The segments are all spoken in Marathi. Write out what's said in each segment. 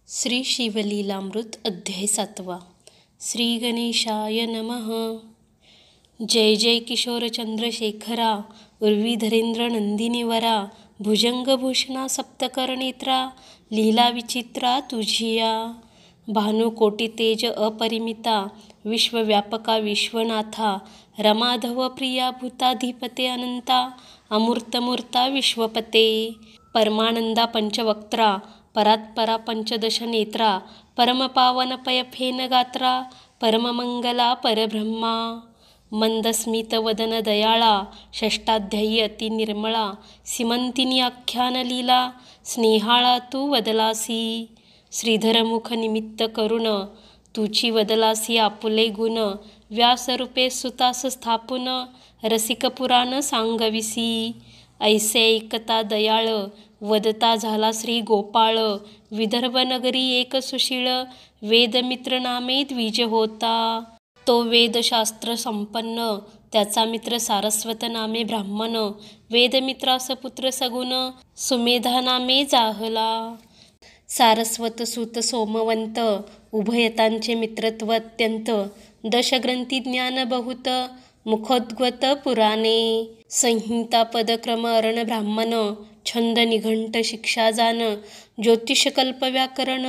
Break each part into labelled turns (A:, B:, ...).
A: श्री शिवलीलामृत अध्याय 7. श्री गणेशाय नमः. जय जय किशोर चंद्रशेखरा, उर्वीधरेंद्र नंदिनीवरा, भुजंगभूषणा सप्तकरनेत्रा, लीला विचित्रा तुझिया. भानुकोटी तेज अपरिमिता, विश्वव्यापका विश्वनाथा, रमाधव प्रिया भूताधिपते अनंता, अमूर्तमूर्ता विश्वपते. परमानंदा पंचवक्त्रा, परात्परा पंचदश नेत्रा, परमपावन पयफेन गात्रा, परममंगला परब्रह्मा. मंदस्मित वदन दयाळा, षष्टाध्यायी अति निर्मळा, सीमंतिनी आख्यान लीला, स्नेहाळा तू वदलासी. श्रीधरमुख निमित्त करुण, तुची वदलासी आपुले गुण, व्यासरूपे सुतास स्थापुन, रसिक पुराण सांगविसी. ऐसे ऐकता दयाळ, वदता झाला श्री गोपाळ, विदर्भ नगरी एक सुशीळ, वेदमित्र नामे द्विज होता. तो वेदशास्त्र संपन्न, त्याचा मित्र सारस्वत नामे ब्राह्मण, वेदमित्रास पुत्र सगुण, सुमेधा नामे जाहला. सारस्वत सुत सोमवंत, उभयतांचे मित्रत्व अत्यंत, दशग्रंथी ज्ञान बहुत, मुखोद्गत पुराणे. संहिता पदक्रम अरण ब्राह्मण, छंद निघंट शिक्षा जान, ज्योतिषकल्प व्याकरण,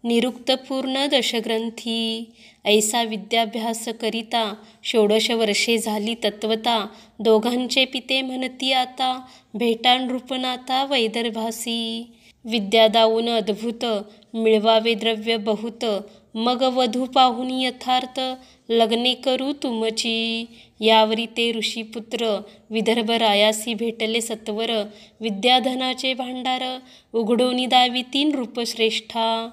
A: निरुक्त पूर्ण दशग्रंथी. ऐसा विद्याभ्यास करिता, 16 वर्षे झाली तत्वता, दोघांचे पिते म्हणती आता, भेटा नृपनाथा वैदर्भासी. विद्या दाऊन अद्भुत, मिळवावे द्रव्य बहुत, मग वधू पाहुनी यथार्थ, लग्ने करू तुमची. यावरी ते ऋषीपुत्र, विदर्भ रायासी भेटले सत्वर, विद्याधनाचे भांडार, उघडोनी दाविती नृपश्रेष्ठा.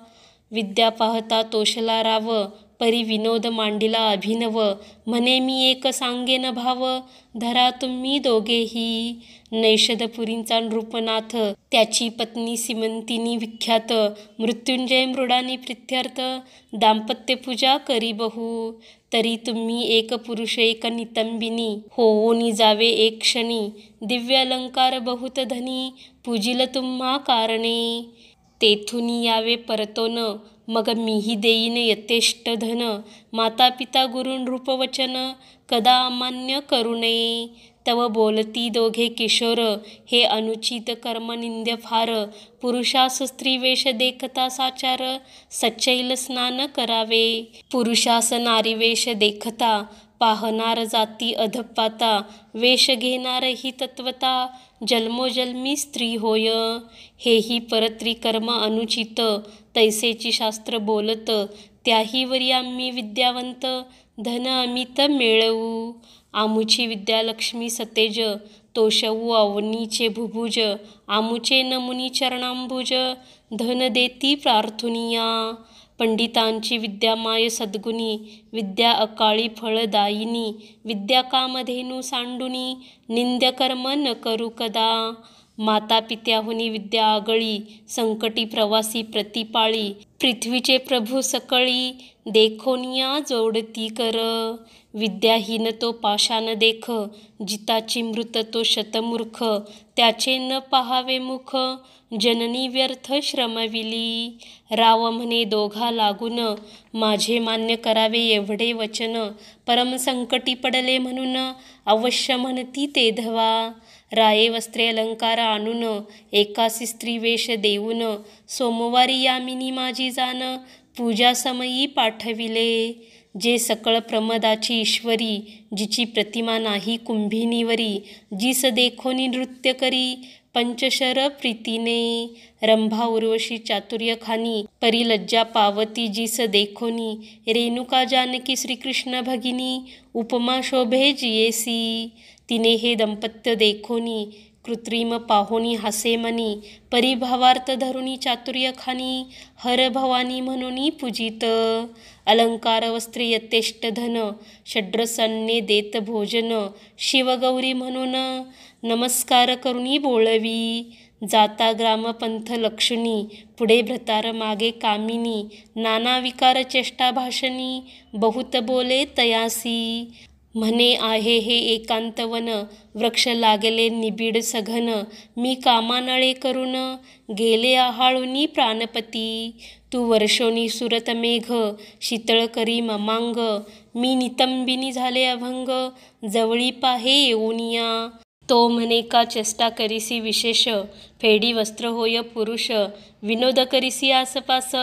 A: विद्या पाहता तोषला राव, परी विनोद मांडिला अभिनव, म्हणे मी एक सांगेन भाव, धरा तुम्ही दोघेही. नैषधपुरींचा नृपनाथ, त्याची पत्नी सीमंतिनी विख्यात, मृत्युंजय मृडानी प्रित्यर्थ, दाम्पत्य पूजा करी बहु. तरी तुम्ही एक पुरुष एक नितंबिनी, होऊनी जावे एक क्षणी, दिव्य अलंकार बहुत धनी, पूजिल तुम्हा कारणे. तेथुनी यावे परतोन, मग मीही देईन यथेष्ट धन, माता पिता गुरु नृपवचन, कदा अमान्य करू नये. तव बोलती दोघे किशोर, हे अनुचित कर्म निंद्य फार, पुरुषास स्त्रीवेश देखता साचार, सच्चैल स्नान करावे. पुरुषास नारीवेश देखता, पाहणार जाती अधपाता, वेश घेणार ही तत्वता, जन्मोजन्मी स्त्री होय. हेही परत्रिकर्म अनुचित, तैसेची शास्त्र बोलत, त्याहीवरी आम्ही विद्यावंत, धन अमित मिळवू. आमुची विद्यालक्ष्मी सतेज, तोषवू अवनीचे भुभुज, आमुचे नमुनी चरणांबुज, धन देती प्रार्थुनिया. पंडितांची विद्या माय सद्गुणी, विद्या अकाळी फळदायिनी, विद्या कामधेनू सांडुनी, निंद्य कर्म न करू कदा. माता पित्याहुनी विद्या आगळी, संकटी प्रवासी प्रतिपाळी, पृथ्वीचे प्रभू सकळी, देखोनिया जोडती कर. विद्याहीन तो पाषाण देख, जिताची मृत तो शतमूर्ख, त्याचे न पहावे मुख, जननी व्यर्थ श्रमविली. राव म्हणे दोघा लागून, माझे मान्य करावे एवढे वचन, परम संकटी पडले म्हणून, अवश्य म्हणती ते धवा. राये वस्त्रे अलंकार आणून, एकासी स्त्री वेश देऊन, सोमवारी यामिनी माझी जाण, पूजा समयी पाठविले. जे सकळ प्रमदाची ईश्वरी, जिची प्रतिमा नाही कुंभिनीवरी, जिस देखोनी नृत्य करी, पंचशर प्रीतीने. रंभा उर्वशी चातुर्य खानी, परी लज्जा पावती जिस देखोनी, रेणुका जानकी श्रीकृष्ण भगिनी, उपमा शोभे जियेसी. तिने हे दंपत्य देखोनी, कृत्रिम पाहोनी हासे मनी, परिभावार्थ धरुणी चातुर्य खानी, हर भवानी म्हणून पूजित. अलंकार वस्त्रे यथेष्ट धन, षड्रसान्ने देत भोजन, शिवगौरी म्हणून, नमस्कार करुणी बोळवी. जाता ग्रामपंथ लक्षणी, पुढे भ्रतार मागे कामिनी, नाना विकार चेष्टा भाषणी, बहुत बोले तयासी. म्हणे आहे हे एकांतवन, वृक्ष लागले निबिड सघन, मी कामानळे करून गेले आहाळुनी प्राणपती. तू वर्षोनी सुरत मेघ, शीतळ करी ममांग, मी नितंबिनी झाले अभंग, जवळी पाहे येऊनिया. तो म्हणे का चेष्टा करीसी विशेष, फेडी वस्त्र होय पुरुष, विनोद करीसी आसपास,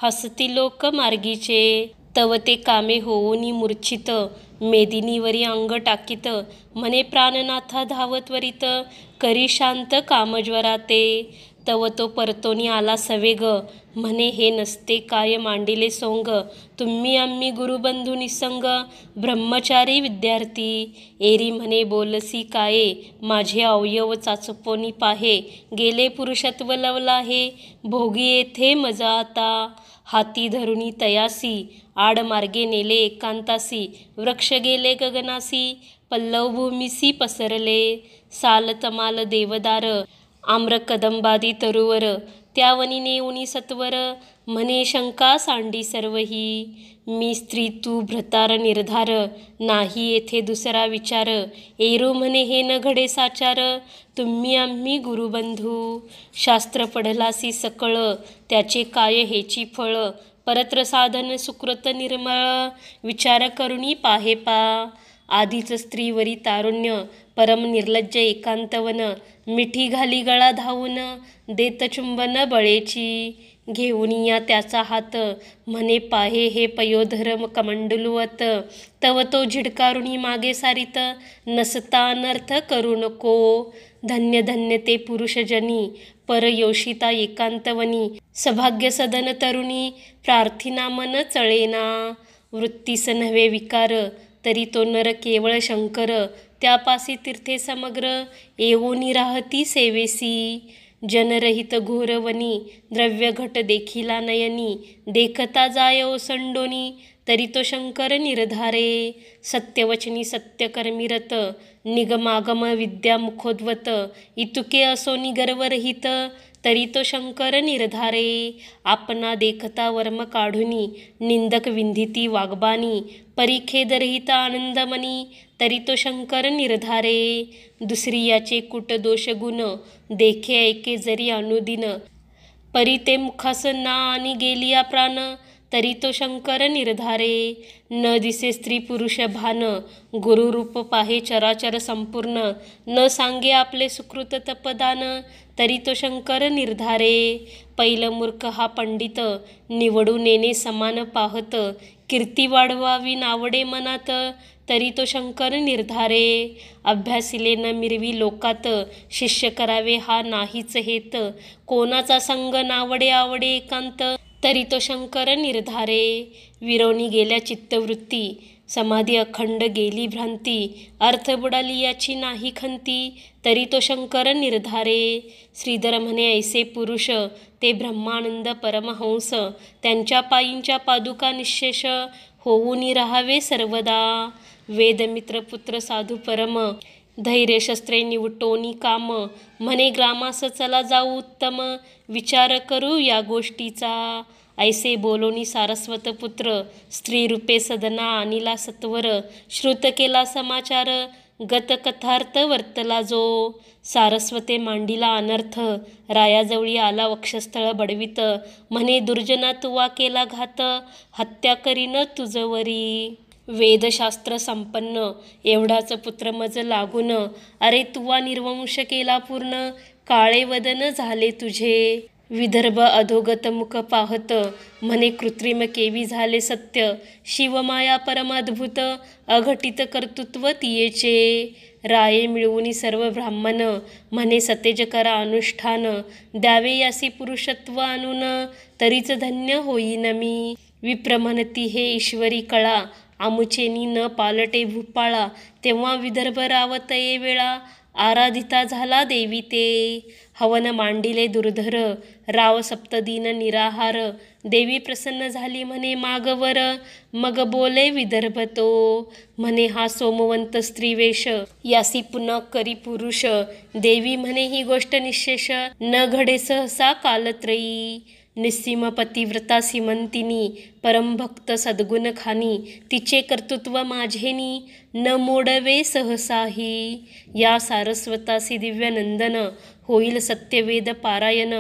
A: हसती लोक मार्गीचे. तव ते कामे होऊनी मूर्छित, मेदिनीवरी अंग टाकीत, म्हणे प्राणनाथा धावत त्वरित, करी शांत कामज्वराते. तव तो परतोनी आला सवेग, म्हणे हे नसते काय मांडिले सोंग, तुम्ही आम्ही गुरुबंधू निसंग, ब्रह्मचारी विद्यार्थी. एरी म्हणे बोलसी काये, माझे अवयव चाचपोनी पाहे, गेले पुरुषत्व लवलाहे, भोगी येथे मजा आता. हाती धरुनी तयासी, आडमार्गे नेले एकांतासी, वृक्ष गेले गगनासी, पल्लव भूमीसी पसरले. साल तमाल देवदार, आम्र कदंबादी तरुवर, त्यावनी नेऊनी सत्वर, म्हणे शंका सांडी सर्वही. मी स्त्री तू भ्रतार निर्धार, नाही येथे दुसरा विचार, एरू म्हणे हे न घडे साचार, तुम्ही आम्ही गुरुबंधू. शास्त्र पढलासी सकळ, त्याचे काय हेची फळ, परत्र साधन सुकृत निर्मळ, विचार करुणी पाहे पा. आधीच स्त्रीवरी तारुण्य, परम निर्लज्ज एकांतवन, मिठी घाली गळा धावून, देत चुंबन बळेची. घेऊन या त्याचा हात, म्हणे पाहे हे पयोधर कमंडलुवत, तव तो झिडकारुणी मागे सारित, नसता अनर्थ करू नको. धन्य धन्य ते पुरुषजनी, परयोषिता एकांतवनी, सभाग्य सदन तरुणी, प्रार्थिना मन चळेना. वृत्तीस नव्हे विकार, तरी तो नर केवळ शंकर, त्यापासी तीर्थे समग्र, येऊनी राहती सेवेसी. जनरहित घोरवनी, द्रव्यघट देखिला नयनी, देखता जाय ओसंडोनी, तरी तो शंकर निर्धारे. सत्यवचनी सत्यकर्मी रत, निगमागम विद्या मुखोद्वत, इतुके असोनी गर्वरहित, तरी तो शंकर निर्धारे. आपणा देखता वर्म काढुनी, निंदक विंधिती वाग्बानी, परिखेदरहित आनंदमनी, तरी तो शंकर निर्धारे. दुसरी याचे कुट दोष गुण, देखे ऐके जरी अनुदिन, परी ते मुखास ना आणि गेलिया प्राण, तरी तो शंकर निर्धारे. न दिसे स्त्री पुरुष भान, गुरुरूप पाहे चराचर संपूर्ण, न सांगे आपले सुकृत तपदान, तरी तो शंकर निर्धारे. पैल मूर्ख हा पंडित, निवडू नेणे समान पाहत, कीर्ती वाढवावी नावडे मनात, तरी तो शंकर निर्धारे. अभ्यासिले न मिरवी लोकात, शिष्य करावे हा नाहीच हेत, कोणाचा संग नावडे आवडे एकांत, तरी तो शंकर निर्धारे. विरोनी गेल्या चित्तवृत्ती, समाधी अखंड गेली भ्रांती, अर्थ बुडाली याची नाही खंती, तरी तो शंकर निर्धारे. श्रीधर म्हणे ऐसे पुरुष, ते ब्रह्मानंद परमहंस, त्यांच्या पायींच्या पादुका निःशेष, होऊनी राहावे सर्वदा. वेदमित्र पुत्र साधू परम, धैर्य शस्त्रे निवटोनी काम, म्हणे ग्रामास चला जाऊ उत्तम, विचार करू या गोष्टीचा. ऐसे बोलोनी सारस्वत पुत्र, स्त्री रूपे सदना आणिला सत्वर, श्रुत केला समाचार, गत कथार्थ वर्तला जो. सारस्वते मांडिला अनर्थ, रायाजवळी आला वक्षस्थळ बडवित, म्हणे दुर्जना तुवा केला घात, हत्या करीन तुझवरी. वेदशास्त्र संपन्न, एवढाच पुत्र मज लागून, अरे तुवा निर्वंश केला पूर्ण, काळे वदन झाले तुझे. विदर्भ अधोगत मुख पाहत, म्हणे कृत्रिम केवी झाले सत्य, शिवमाया परमाद्भुत, अघटित कर्तृत्व तियेचे. राये मिळवूनी सर्व ब्राह्मण, म्हणे सतेज करा अनुष्ठान, द्यावे यासी पुरुषत्व आणून, तरीच धन्य होईन मी. विप्र म्हणती हे ईश्वरी कळा, आमुचेनी न पालटे भूपाळा, तेव्हा विदर्भ रावतये वेळा, आराधिता झाला देवी ते. हवन मांडिले दुर्धर, राव सप्तदीन निराहार, देवी प्रसन्न झाली म्हणे मागवर, मग बोले विदर्भ तो. म्हणे हा सोमवंत स्त्रीवेश, यासी पुन्हा करी पुरुष, देवी म्हणे ही गोष्ट निशेष, न घडे सहसा कालत्रयी. निस्सीम पतिव्रता सीमंतिनी, परमभक्त सद्गुण खानी, तिचे कर्तृत्व माझेनी, न मोडवे सहसाही. या सारस्वतासी दिव्यनंदन, होईल सत्यवेद पारायण,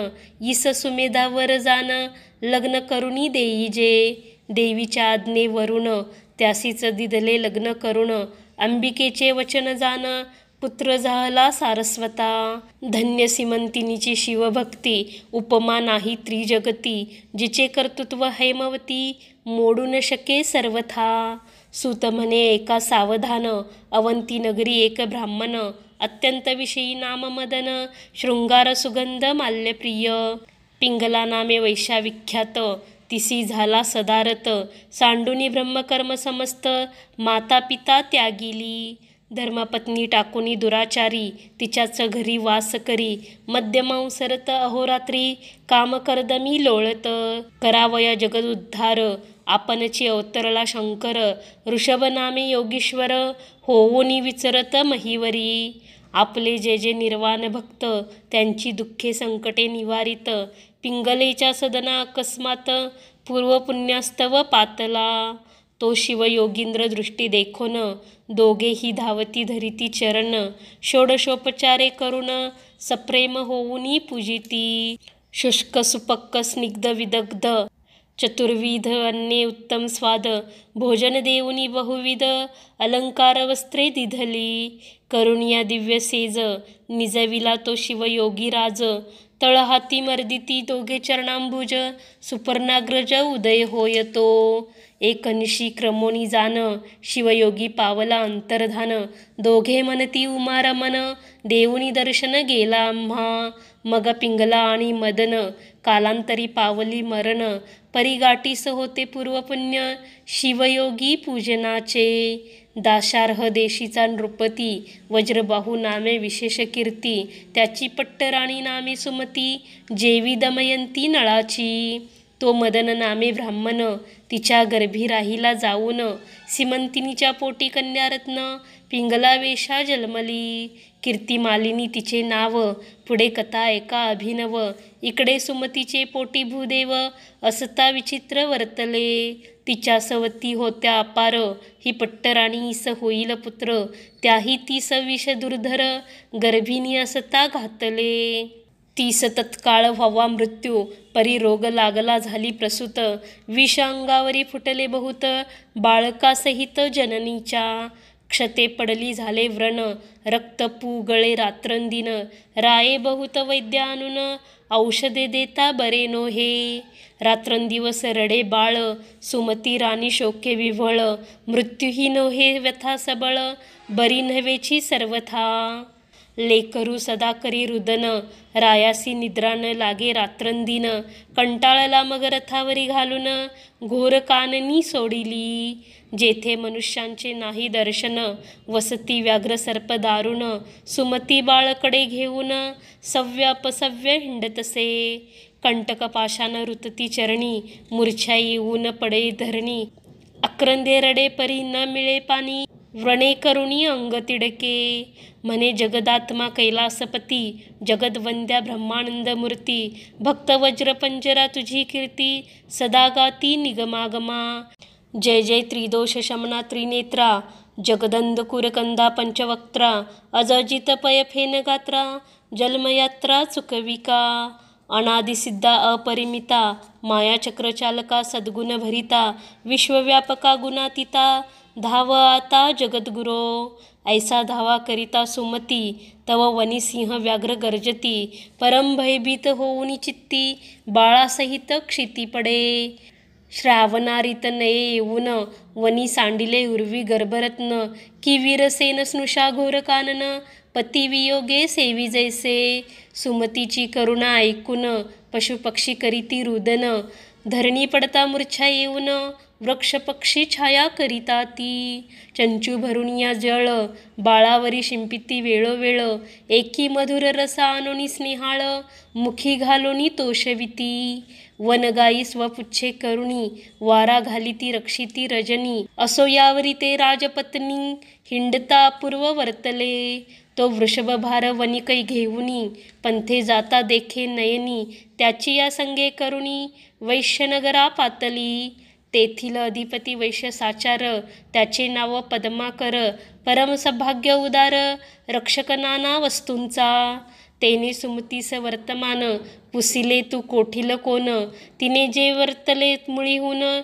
A: ईस सुमेधावर जान, लग्न करुणी देई जे. देवीच्या आज्ञेवरून त्यासीच दिदले लग्न करून, अंबिकेचे वचन जान, पुत्र झाला सारस्वता. धन्य सीमंतिनीची शिवभक्ती, उपमा नाही त्रिजगती, जिचे कर्तृत्व हैमवती, मोडू न शके सर्वथा. सूत म्हणे एका सावधान, अवंती नगरी एक ब्राह्मण, अत्यंत विषयी नाम मदन, शृंगार सुगंध माल्यप्रिय. पिंगला नामे वैशाविख्यात, तिसी झाला सदारत, सांडुनी ब्रह्मकर्म समस्त, माता पिता त्यागिली. धर्मपत्नी टाकुनी दुराचारी, तिच्याच घरी वास करी, मद्यमांसरत अहोरात्री, कामकर्दमी लोळत. करावया जगद उद्धार, आपणची अवतरला शंकर, ऋषभ नामे योगीश्वर, होऊनी विचरत महीवरी. आपले जे जे निर्वाण भक्त, त्यांची दुःखे संकटे निवारित, पिंगलेच्या सदना अकस्मात, पूर्वपुण्यास्तव पातला. तो शिवयोगींद्र दृष्टी देखोन, दोघेही धावती धरिती चरण, षोडशोपचारे करून, सप्रेम होऊनी पूजिती. शुष्क सुपक्क स्निग्ध विदग्ध, चतुर्विध अन्ये उत्तम स्वाद, भोजन देऊनी बहुविध, अलंकार वस्त्रे दिधली. करुणिया दिव्य सेज, निजविला तो शिवयोगी राज, तळहाती मर्दिती दोघे चरणांबुज, सुपर्णाग्रज उदय होय तो. एकनिशी क्रमोनी जान, शिवयोगी पावला अंतर्धान, दोघे मनती उमारमन, देऊनी दर्शन गेला आम्हा. मग पिंगला आणि मदन, कालांतरी पावली मरण, परिगाठीस होते पूर्वपुण्य, शिवयोगी पूजनाचे. दाशार्ह देशीचा नृपती, वज्रबाहू नामे विशेष कीर्ती, त्याची पट्टराणी नामे सुमती, जेवी दमयंती नळाची. तो मदन नामे ब्राह्मण, तिच्या गर्भी राहिला जाऊन, सीमंतिनीच्या पोटी कन्यारत्न, पिंगला वेशा जन्मली. कीर्तिमालिनी तिचे नाव, पुढे कथा एका अभिनव, इकडे सुमतीचे पोटी भूदेव, असता विचित्र वर्तले. तिच्या सवती होत्या अपार, ही पट्टराणी ईस होईल पुत्र, त्याही तीस विष दुर्धर, गर्भिणी असता घातले. तीस तत्काळ व्हावा मृत्यू, परी रोग लागला झाली प्रसूत, विष अंगावरी फुटले बहुत, बाळकासहित जननीच्या. क्षते पडली झाले व्रण, रक्त पुगळे रात्रंदिन, राये बहुत वैद्य आणून, औषधे देता बरे नो हे. रात्रंदिवस रडे बाळ, सुमती राणी शोके विव्हळ, मृत्यूही नोहे व्यथा सबळ, बरी नव्हेची सर्वथा. लेकरू सदा करी रुदन, रायासी निद्रा न लागे रात्रंदिन, कंटाळला मग रथावरी घालून, घोर काननी सोडिली. जेथे मनुष्यांचे नाही दर्शन, वसती व्याघ्र सर्प दारुण, सुमती बाळकडे घेऊन, सव्य अपसव्य हिंडतसे. कंटक पाशान रुतती चरणी, मूर्छा येऊन पडे धरणी, अक्रंदे रडे परी न मिळे पाणी, व्रणे करुणी अंग तिडके. म्हणे जगदात्मा कैलासपती, जगदवंद्या ब्रह्मानंद मूर्ती, भक्त वज्र पंजरा तुझी कीर्ती, सदा गाती निगमागमा. जय जय त्रिदोष शमना त्रिनेत्रा, जगदंधकुरकंदा पंचवक्त्रा, अजजित पय फेन गात्रा, जन्मयात्रा चुकविका. अनादिसिद्धा अपरिमिता, मायाचक्रचालका सद्गुण भरिता, विश्वव्यापका गुणातीता, धाव आता जगद्गुरो. ऐसा धावा करिता सुमती, तव वनिसिंह व्याघ्र गर्जती, परम भयभीत होऊनी चित्ती, बाळासहित क्षिती पडे. श्रावणारीत नये येऊन, वनी सांडिले उर्वी गर्भरत्न, की वीरसेन स्नुषा घोर कानन, पतिवियोगे सेवी जैसे. सुमतीची करुणा ऐकून, पशुपक्षी करीती रुदन, धरणी पडता मूर्छा येऊन, वृक्षपक्षी छाया करिता ती. चंचू भरून या जळ, बाळावरी शिंपिती वेळोवेळ, एकी मधुर रसा आणोनी स्नेहाळ, मुखी घालोनी तोषविती. वनगाई स्वपुच्छे करुणी, वारा घालिती रक्षिती रजनी, असो यावरी ते राजपत्नी, हिंडता अपूर्व वर्तले. तो वृषभभार वनिकै घेऊनी, पंथे जाता देखे नयनी, त्याची या संगे करुणी, वैश्यनगरा पातली. तेथील अधिपती वैश्य साचार, त्याचे नाव पद्माकर, परम सौभाग्य उदार, रक्षक नाना वस्तूंचा. तेने सुमतीस वर्तमान, पुसिले तू कोठील कोण, तिने जे वर्तले मुळीहून,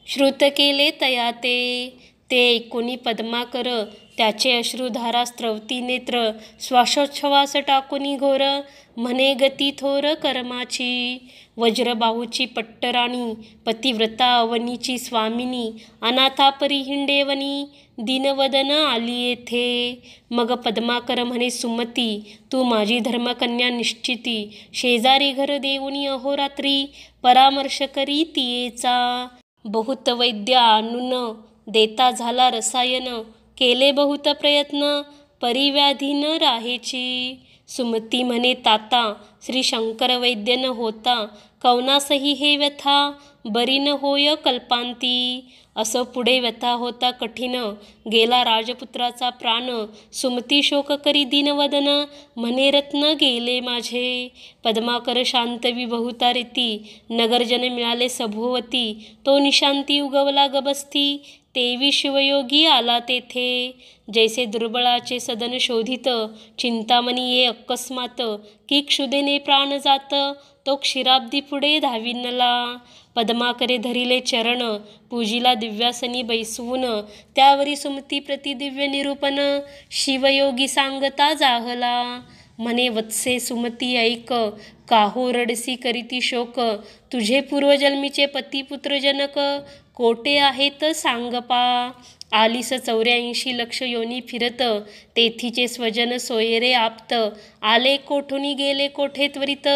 A: श्रुत केले तया ते. ते ऐकुनी पद्माकर, त्याचे अश्रुधारा स्त्रवती नेत्र, श्वासोच्छ्वास टाकुनी घोर, म्हणे गती थोर कर्माची. वज्रबाहूची पट्टराणी, पतिव्रता अवनीची स्वामिनी, अनाथापरी हिंडेवनी, दीनवदन आली येथे. मग पद्माकर म्हणे सुमती, तू माझी धर्मकन्या निश्चिती, शेजारी घर देऊनी अहोरात्री, परामर्श करी तियेचा. बहुत वैद्य आणून देता झाला रसायन, केले बहुत प्रयत्न, परिव्याधी न राहेची. सुमती म्हणे ताता, श्री शंकर वैद्य न होता, कौनासही हे व्यथा, बरी न होय कल्पांती. असं पुढे व्यथा होता कठीण, गेला राजपुत्राचा प्राण, सुमती शोक करी दीनवदन, म्हणे रत्न गेले माझे. पद्माकर शांतवी बहुता रीती, नगरजन मिळाले सभोवती, तो निशांती उगवला गबस्ती, तेवी शिवयोगी आला तेथे. जैसे दुर्बळाचे सदन शोधित, चिंतामणी ये अकस्मात, की क्षुदेने प्राण जात, तो क्षीराब्दी पुढे धाविनला. पद्माकरे धरिले चरण, पूजिला दिव्यासनी बैसवून, त्यावरी सुमती प्रति दिव्य निरूपण, शिवयोगी सांगता जाहला. म्हणे वत्से सुमती ऐक, काहू रडसी करीती शोक, तुझे पूर्वजन्मीचे पतिपुत्र जनक, कोटे आहेत सांग पा. आलीस 84 लक्ष योनी फिरत, तेथीचे स्वजन सोयरे आप्त, आले कोठुनी गेले कोठे त्वरित,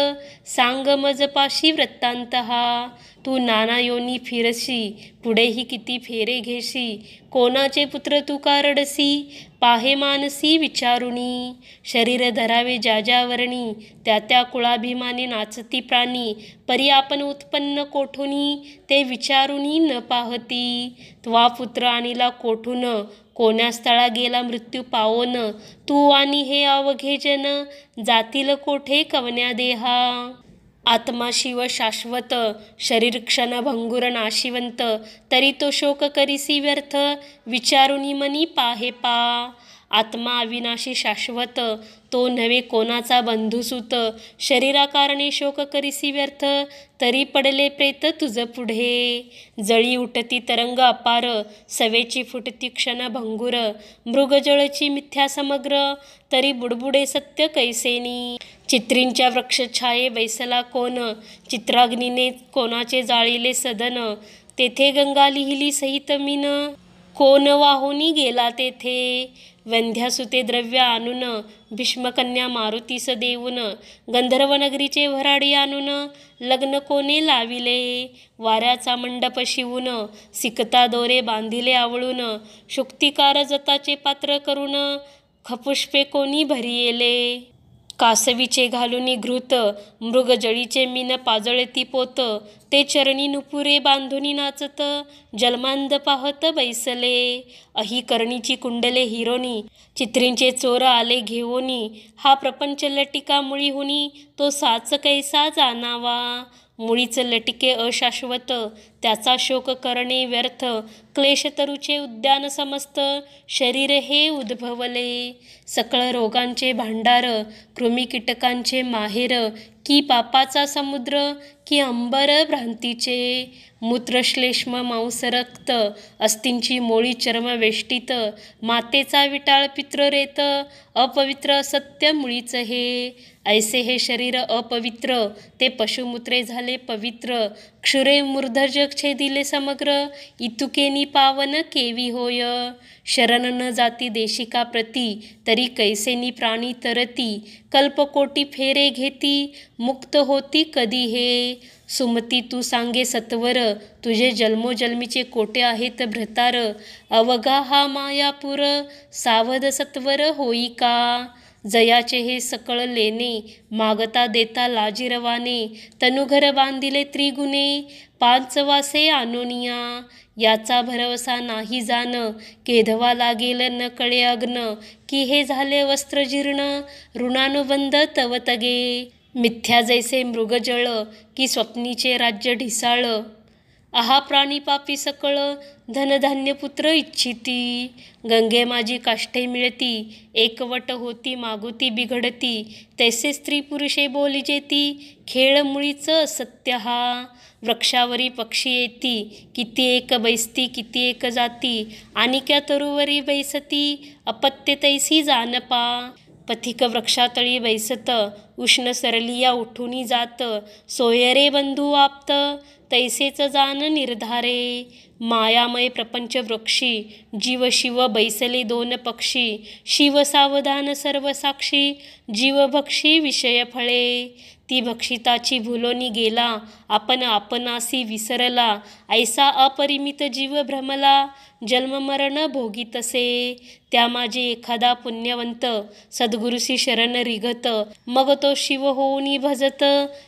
A: सांग मज पाशी वृत्तांत हा. तू नाना योनी फिरसी, पुढेही किती फेरे घेसी, कोणाचे पुत्र तू का रडसी, पाहे मानसी विचारुनी. शरीर धरावे ज्या ज्या वर्णी, त्या त्या कुळाभिमाने नाचती प्राणी, परी आपण उत्पन्न कोठुनी, ते विचारुनी न पाहती. त्वा पुत्र आणिला कोठून, कोण्या स्थळा गेला मृत्यू पावोन, तू आणि हे अवघे जन, जातील कोठे कवन्या देहा. आत्मा शिव शाश्वत, शरीर क्षण भंगुर नाशिवंत, तरी तो शोक करीसी व्यर्थ, विचारुनी मनी पाहे पा. आत्मा अविनाशी शाश्वत, तो नव्हे कोणाचा बंधुसूत, शरीराकारणे शोक करीसी व्यर्थ, तरी पडले प्रेत तुझ पुढे. जळी उठती तरंग अपार, सवेची फुटती क्षण भंगुर, मृगजळची मिथ्या समग्र, तरी बुडबुडे सत्य कैसेनी. चित्रींच्या वृक्षछाये बैसला कोण, चित्राग्नीने कोणाचे जाळिले सदन, तेथे गंगा लिहिली सहित मीन, कोण वाहुनी गेला तेथे. वंध्यासुते द्रव्य आणून, भीष्मकन्या मारुतीस देऊन, गंधर्वनगरीचे भराडी आणून, लग्न कोणे लाविले. वाऱ्याचा मंडप शिवून, सिकता दोरे बांधिले आवळून, शुक्तिकार जताचे पात्र करून, खपुष्पे कोणी भरियेले. कासवीचे घालुनी घृत, मृगजळीचे मीन पाजळती पोत, ते चरणी नुपुरे बांधुनी नाचत, जलमांद पाहत बैसले. अही कर्णीची कुंडले हिरोनी, चित्रींचे चोर आले घेऊनी, हा प्रपंच लटिका मुळीहुनी, तो साच कैसा जाणावा. मुळीच लटिके अशाश्वत, त्याचा शोक करणे व्यर्थ, क्लेश तरुचे उद्यान समस्त, शरीर हे उद्भवले. सकळ रोगांचे भांडार, कृमी कीटकांचे माहेर, की पापाचा समुद्र, की अंबर भ्रांतीचे. मूत्रश्लेष्म मांस रक्त, अस्थिंची मोळी चर्म वेष्टित, मातेचा विटाळ पित्ररेत, अपवित्र असत्य मुळीच हे. ऐसे हे शरीर अपवित्र, ते पशुमूत्रे झाले पवित्र, क्षुरे मूर्धज छेदिले समग्र, इतुकेनी पावन केवी होय. शरण न जाती देशिका प्रती, तरी कैसेनी प्राणी तरती, कल्पकोटी फेरे घेती, मुक्त होती कधी हे. सुमती तू सांगे सत्वर, तुझे जन्मोजन्मीचे कोटे आहेत भ्रतार, अवघा हा मायापूर, सावध सत्वर होई का. जयाचे हे सकळ लेणे, मागता देता लाजिरवाने, तनुघर बांधिले त्रिगुणे, पांचवासे आनोनिया. याचा भरवसा नाही जाण, केधवा लागेल न कळे अग्न, की हे झाले वस्त्र जीर्ण, ऋणानुबंध तव तगे. मिथ्या जैसे मृगजळ, की स्वप्नीचे राज्य ढिसाळ. आहा प्राणी पापी सकळ, धनधान्य पुत्र इच्छिती. गंगे माझी काष्ठे मिळती, एकवट होती मागुती बिघडती. तैसे स्त्री पुरुषे बोलिजेती, खेळ मुळीच सत्य हा. वृक्षावरी पक्षी येती, किती एक बैसती किती एक जाती. आनिक्या तरुवरी बैसती, अपत्य तैसी जानपा. पथिक वृक्षातळी बैसत, उष्ण सरलिया उठूनी जात. सोयरे बंधू आप्त, तैसेच जान निर्धारे. मायामय प्रपंच वृक्षी, जीव शिव बैसले दोन पक्षी. शिव सावधान सर्व साक्षी, जीव भक्षी विषय फळे. ती भक्षिताची भुलोनी गेला, आपण आपणासी विसरला. ऐसा अपरिमित जीव भ्रमला, जन्ममरण भोगीतसे. त्या माझे एखादा पुण्यवंत, सद्गुरुसी शरण रिगत. मग तो शिव होऊनी भजत,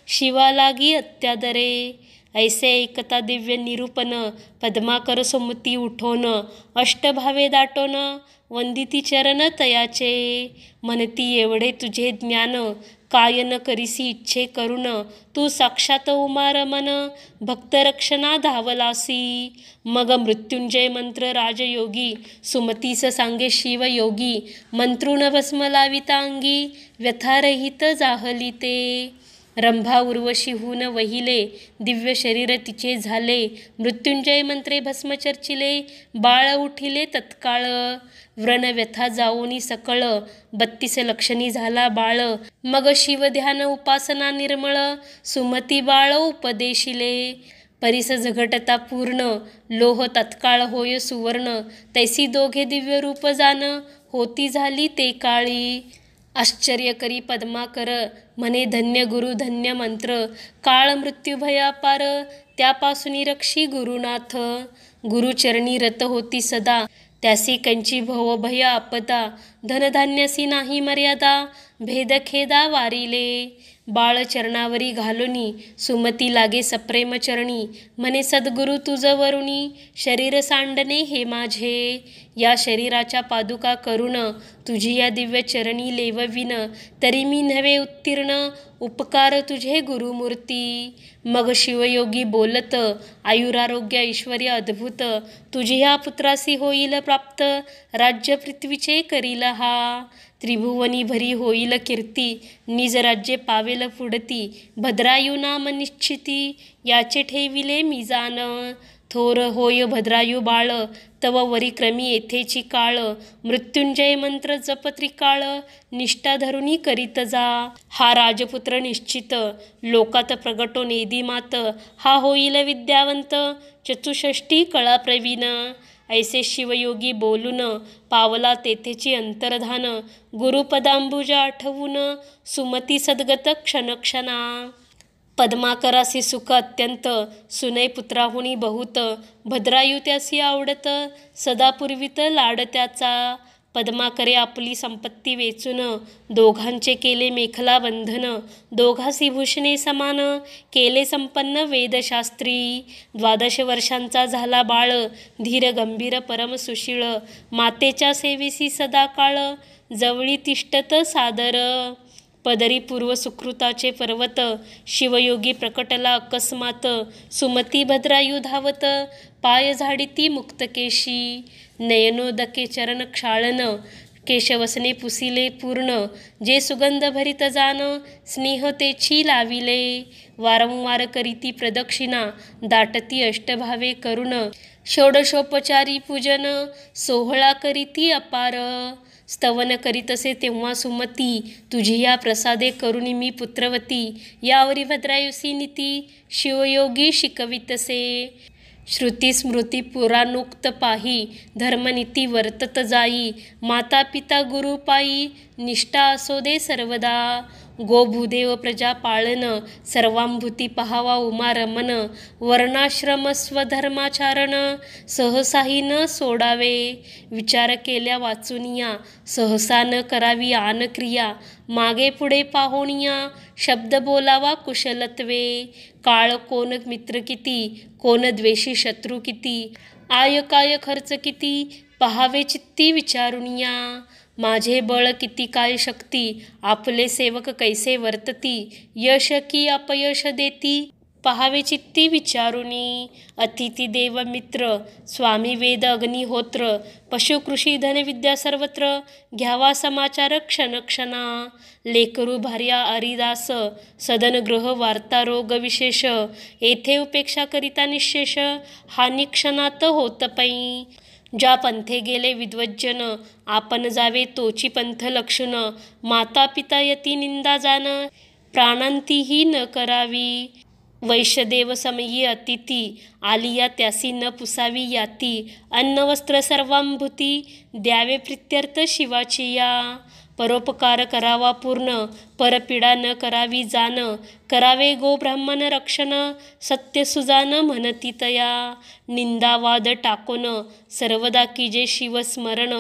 A: शिवा लागी अत्यादरे. ऐसे ऐकता दिव्य निरूपण, पद्माकर सुमती उठोन. अष्टभावे दाटोन, वंदिती चरण तयाचे. म्हणती एवढे तुझे ज्ञान, काय न करिसी इच्छे करुण. तू साक्षात उमा रमण, भक्तरक्षणा धावलासी. मग मृत्युंजय मंत्र राजयोगी, सुमतीस सांगे शिवयोगी. मंत्रुण भस्म लाविता अंगी, व्यथारहित जाहली ते. रंभा उर्वशीहून वहिले, दिव्य शरीर तिचे झाले. मृत्युंजय मंत्रे भस्म चर्चिले, बाळ उठिले तत्काळ. व्रण व्यथा जाऊनी सकळ, 32 लक्षणी झाला बाळ. मग शिवध्यान उपासना निर्मळ, सुमती बाळ उपदेशिले. परिस झगटता पूर्ण, लोह तत्काळ होय सुवर्ण. तैसी दोघे दिव्य रूप जाण, होती झाली ते काळी. आश्चर्य करी पद्माकर, म्हणे धन्य गुरु धन्य मंत्र. काळ मृत्यू भयापार, त्यापासून रक्षी गुरुनाथ. गुरुचरणी रत होती सदा, त्यासी कंची भवभय आपदा. धनधान्यासी नाही मर्यादा, भेदखेदा वारिले. बाळ चरणावरी घालुनी, सुमती लागे सप्रेम चरणी. म्हणे सद्गुरु तुझ वरुणी, शरीर सांडणे हे माझे. या शरीराच्या पादुका करुण, तुझी या दिव्य चरणी लेवविन. तरी मी नव्हे उत्तीर्ण, उपकार तुझे गुरुमूर्ती. मग शिवयोगी बोलत, आयुरारोग्य ऐश्वर्य अद्भुत. तुझी ह्या पुत्रासी होईल प्राप्त, राज्य पृथ्वीचे करील हा. त्रिभुवनी भरी होईल कीर्ती, निज राज्य पावेल पुढती. भद्रायू नाम निश्चिती, याचे ठेविले मी जाण. थोर होय भद्रायू बाळ, तव वरिक्रमी येथेची काळ. मृत्युंजय मंत्र जप त्रिकाळ, निष्ठा धरुनी करीत जा. हा राजपुत्र निश्चित, लोकात प्रगटो नेदिमात. हा होईल विद्यावंत, चतुष्षष्टी कळा प्रवीण. ऐसे शिवयोगी बोलून, पावला तेथेची अंतर्धान. गुरुपदांबुज आठवून, सुमती सद्गत क्षणक्षणा. पद्माकरासी सुख अत्यंत, सुनय पुत्राहुनी बहुत. भद्रायू त्यासी आवडत, सदा पुरवित लाड त्याचा. पद्माकरे आपली संपत्ती वेचून, दोघांचे केले मेखला बंधन. दोघासी भूषणे समान, केले संपन्न वेदशास्त्री. 12 वर्षांचा झाला बाळ, धीर गंभीर परम सुशीळ. मातेच्या सेवेसी सदा काळ, जवळी तिष्ठत सादर. पदरी पूर्व सुकृताचे पर्वत, शिवयोगी प्रकटला अकस्मात. सुमती भद्रायू धावत, पाय झाडिती मुक्तकेशी. नयनोदके चरण क्षाळन, केशवसने पुसिले पूर्ण. जे सुगंध भरित जाण, स्नेहतेची लाविले. वारंवार करीती प्रदक्षिणा, दाटती अष्टभावे करुण. षोडशोपचारी पूजन, सोहळा करीती अपार. स्तवन करीतसे तेव्हा सुमती, तुझी या प्रसादे करुणी मी पुत्रवती. यावरी भद्रायुसी नीती, शिवयोगी शिकवितसे. श्रुती स्मृती पुराणोक्त पाही, धर्मनीती वर्तत जाई. माता पिता गुरु पायी, निष्ठा असो दे सर्वदा. गोभूदेव प्रजा पाळन, सर्वांभूती पहावा उमा रमन, वर्णाश्रम स्वधर्माचारण, सहसाही न सोडावे, विचार केल्या वाचुनिया, सहसा न करावी आन क्रिया, मागे पुढे पाहोनिया, शब्द बोलावा कुशलत्वे, काळ कोण मित्र किती, कोण द्वेषी शत्रू किती, आय काय खर्च किती, पहावे चित्ती विचारुनिया, माझे बळ किती काय शक्ती, आपले सेवक कैसे वर्तती, यश की अपयश देती, पहावे चित्ती विचारुनी, अतिथी देव मित्र, स्वामी वेद अग्निहोत्र, पशु कृषी धन विद्या सर्वत्र, घ्यावा समाचार क्षणक्षणा, लेकरू भार्या अरिदास, सदन गृह वार्ता रोग विशेष, येथे उपेक्षा करिता निशेष, हानी क्षणात होत पै, ज्या पंथे गेले विद्वज्जन, आपण जावे तोची पंथ लक्षण, माता पिता यती निंदा जाण, प्राणांतीही न करावी, वैश्यदेव समयी अतिथी, आलिया त्यासी न पुसावी याती, अन्न वस्त्र सर्वांभूती, द्यावे प्रित्यर्थ शिवाची या, परोपकार करावा पूर्ण, परपीडा न करावी जाण, करावे गो ब्राह्मण रक्षण, सत्य सुजान म्हणती तया, निंदावाद टाकोन, सर्वदा कीजे शिवस्मरण,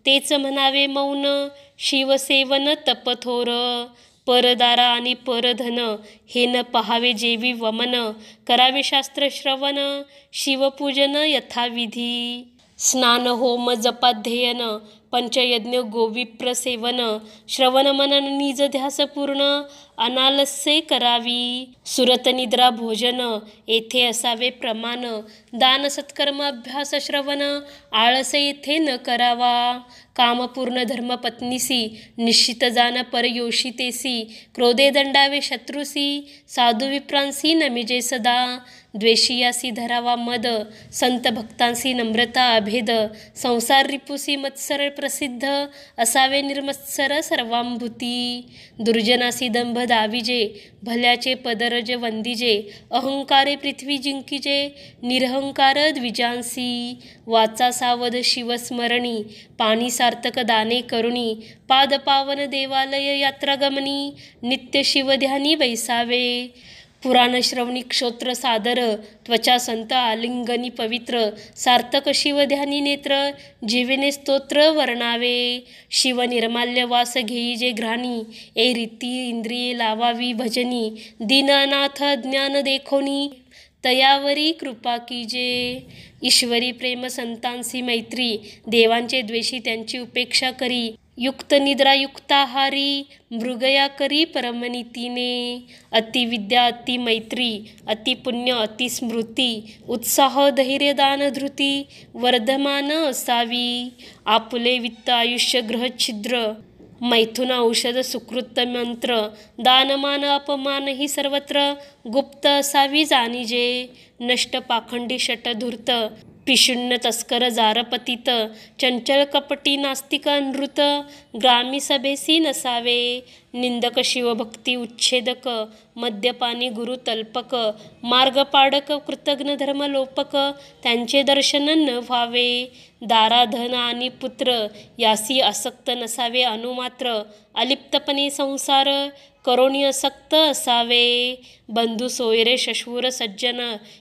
A: तेच म्हणावे मौन, शिवसेवन तपथोर, परदारा आणि परधन, हे न पहावे जेवी वमन, करावे शास्त्र श्रवण, शिवपूजन यथाविधी, स्नान होम जपाध्ययन, पंचयज्ञ गोविप्र सेवन, श्रवण मनन निज ध्यास पूर्ण, अनालस्ये करावी, सुरत निद्रा भोजन, येथे असावे प्रमाण, दान सत्कर्म अभ्यास श्रवण, आळस येथे न करावा, कामपूर्ण धर्मपत्नीसी, निश्चित जाण परयोषितेसी, क्रोधे दंडावे शत्रुसी, साधू विप्रांसी नमिजे सदा, द्वेषियासी धरावा मद, संत भक्तांसी नम्रता अभेद, संसार रिपुसी मत्सर प्रसिद्ध, असावे निर्मत्सर सर्वांभूती, दुर्जनासी दंभ दाविजे, भल्याचे पदरज वंदिजे, अहंकारे पृथ्वी जिंकिजे, निरहंकार द्विजांसी, वाचा सावध शिवस्मरणी, पाणी सार्थक दाने करुणी, पाद पावन देवालय यात्रा गमनी, नित्य शिवध्यानी बैसावे, पुराण श्रवणी क्षोत्र सादर, त्वचा संत आलिंगनी पवित्र, सार्थक शिवध्यानी नेत्र, जीवेने स्तोत्र वर्णावे, शिव निर्माल्य वास घेई जे घ्राणी, ए रीती इंद्रिये लावावी भजनी, दीनानाथ ज्ञान देखोनी, तयावरी कृपा कीजे, ईश्वरी प्रेम संतांसी मैत्री, देवांचे द्वेषी त्यांची उपेक्षा करी, युक्त निद्रा युक्ताहारी, मृगया करी परमनीतीने, अतिविद्या अति मैत्री, अतिपुण्य अतिस्मृती, उत्साह धैर्य दान धृती, वर्धमान असावी, आपुले वित्त आयुष्य ग्रह छिद्र, मैथुन औषध सुकृत मंत्र, दानमान अपमान ही सर्वत्र, गुप्त असावी जाणीजे, नष्ट पाखंडी शटधूर्त, पिशुण्य तस्कर जारपतित, चंचल कपटी नास्तिक नृत, ग्रामी सभेसी नसावे, निंदक शिवभक्ती उच्छेदक, मद्यपानी गुरु तल्पक, मार्गपाडक कृतघ्न धर्मलोपक, त्यांचे दर्शन न व्हावे, दारा धन आणि पुत्र, यासी आसक्त नसावे अनुमात्र, अलिप्तपणे संसार, करोणी असक्त असावे, बंधू सोयरे शशूर सज्जन,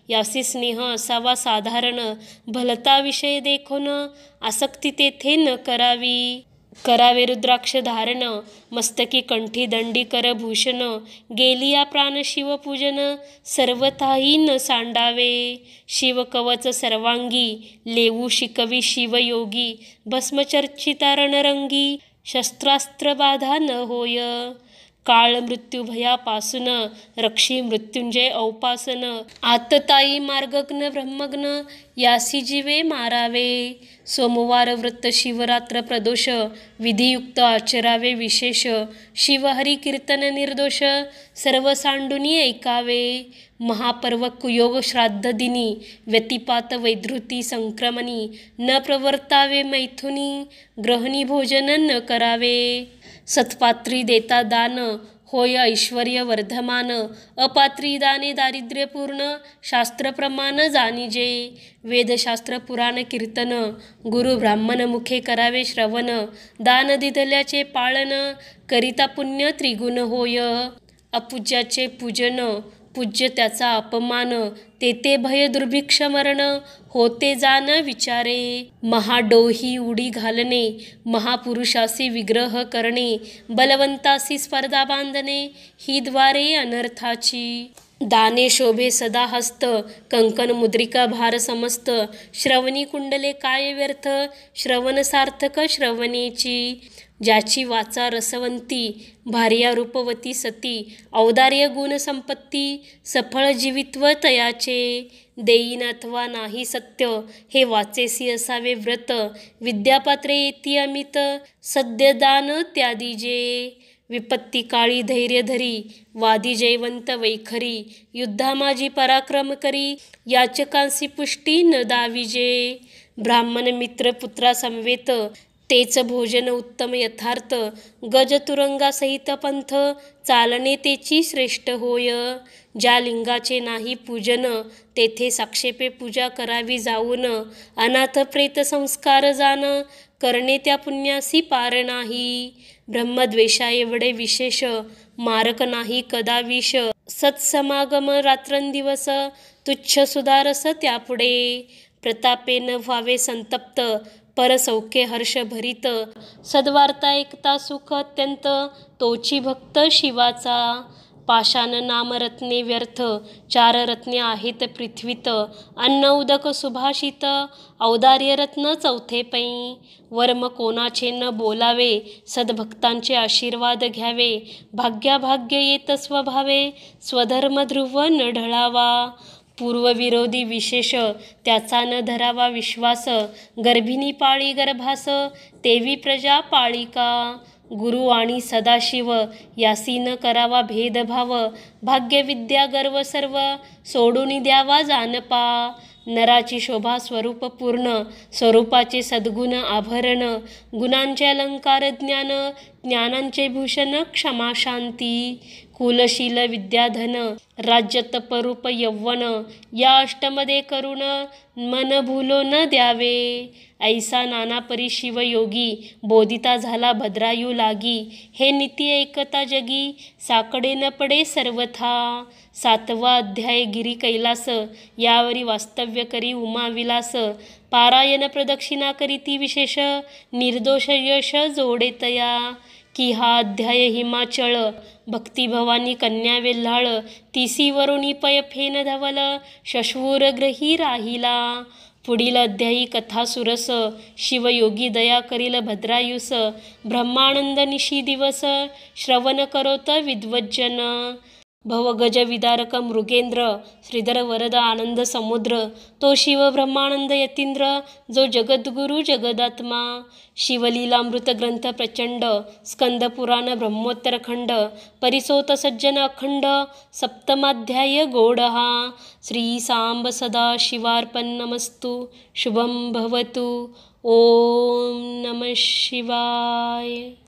A: यासी स्नेह असावा साधारण, भलता विषय देखोन, आसक्ती तेथे न करावी, करावे रुद्राक्ष धारण, मस्तकी कंठी दंडी करभूषण, गेलिया प्राण शिवपूजन, सर्वताही न सांडावे, शिवकवच सर्वांगी, लेवू शिकवी शिवयोगी, भस्मचर्चिता रणरंगी, शस्त्रास्त्र बाधा न होय, काळ मृत्यू भयापासून, रक्षी मृत्युंजय औपासन, आतताई मार्गग्न ब्रह्मग्न, यासी जीवे मारावे, सोमवार व्रत शिवरात्र प्रदोष, विधियुक्त आचरावे विशेष, शिवहरी कीर्तन निर्दोष, सर्व सांडुनी ऐकावे, महापर्व कुयोग श्राद्ध दिनी, व्यतिपात वैधृती संक्रमणी, न प्रवर्तावे मैथुनी, ग्रहणी भोजन न करावे, सत्पात्री देता दान, होय ऐश्वर्य वर्धमान, अपात्री दाने दारिद्र्यपूर्ण, शास्त्रप्रमाण जाणीजे. वेदशास्त्र पुराण कीर्तन, गुरु ब्राह्मण मुखे करावे श्रवण. दान दिधल्याचे पाळन, करिता पुण्य त्रिगुण होय. अपूज्याचे पूजन, पूज्य त्याचा अपमान. तेथे भय दुर्भिक्ष मरण, होते जाण विचारे. महाडोही उडी घालणे, महापुरुषासी विग्रह करणे. बलवंतासी स्पर्धा बांधणे, ही द्वारे अनर्थाची. दाने शोभे सदा हस्त, कंकण मुद्रिका भार समस्त. श्रवणी कुंडले काय व्यर्थ, श्रवण सार्थक श्रवणेची. ज्याची वाचा रसवंती, भार्या रूपवती सती. औदार्य गुण संपत्ती, सफळ जीवित्व तयाचे. देईन अथवा नाही सत्य, हे वाचेसी असावे व्रत. विद्यापात्रे येती अमित, सद्य दान त्यादीजे. विपत्ती काळी धैर्य धरी, वादी जयवंत वैखरी. युद्धा माझी पराक्रम करी, याचकांसी पुष्टी न दाविजे. ब्राह्मण मित्र पुत्रा समवेत, तेच भोजन उत्तम यथार्थ. गज तुरंगासहित पंथ, चालणे तेची श्रेष्ठ होय. ज्या लिंगाचे नाही पूजन, तेथे साक्षेपे पूजा करावी जाऊन. अनाथ प्रेत संस्कार जाण, करणे त्या पुण्यासी पार नाही. ब्रह्मद्वेषा एवढे विशेष, मारक नाही कदा विष. सत्समागम रात्रंदिवस, तुच्छ सुधारस त्यापुढे. प्रतापे न व्हावे संतप्त, परसौख्य हर्ष भरित. सद्वार्ता ऐकता सुख अत्यंत, तोची भक्त शिवाचा. पाषाण नामरत्ने व्यर्थ, चार रत्ने आहेत पृथ्वीत. अन्न उदक सुभाषित, औदार्य रत्न चौथे पै. वर्म कोणाचे न बोलावे, सद्भक्तांचे आशीर्वाद घ्यावे. भाग्याभाग्य येत स्वभावे, स्वधर्म ध्रुव न ढळावा. पूर्वविरोधी विशेष, त्याचा न धरावा विश्वास. गर्भिणी पाळी गर्भास, तेवी प्रजा पाळिका. गुरु आणि सदाशिव, यासी न करावा भेदभाव. भाग्यविद्या गर्व सर्व, सोडून द्यावा जानपा. नराची शोभा स्वरूप पूर्ण, स्वरूपाचे सद्गुण आभरण. गुणांचे अलंकार ज्ञान, ज्ञानांचे भूषण क्षमा शांती. कुलशील विद्याधन, राज्य तपरूप यौवन. या अष्टमध्ये करुण, मन भूलो न द्यावे. ऐसा नाना परी शिवयोगी, बोधिता झाला भद्रायू लागी. हे नीती ऐकता जगी, साकडे न पडे सर्वथा. 7वा अध्याय गिरी कैलास, यावरी वास्तव्य करी उमा विलास. पारायण प्रदक्षिणा करीती विशेष, निर्दोष यश जोडेतया. की हा अध्याय हिमाचळ, भक्तिभवानी कन्या वेल्हाळ. तिसी वरुणी पय फेन धवल, शश्वूर ग्रही राहिला. पुढील अध्यायी कथा सुरस, शिवयोगी दया करील भद्रायुस. ब्रह्मानंद निशी दिवस, श्रवण करोत विद्वज्जन. भवगज विदारक मृगेंद्र, श्रीधर वरद आनंद समुद्र. तो शिव ब्रह्मानंद यतींद्र, जो जगद्गुरु जगदात्मा. शिवलीलामृत ग्रंथ प्रचंड, स्कंद पुराण ब्रह्मोत्तर खंड. परिसोत सज्जन अखंड, सप्तमाध्याय गोडहा. श्री सांब सदा शिवार्पणमस्तु. शुभं भवतु. ओम नमः शिवाय.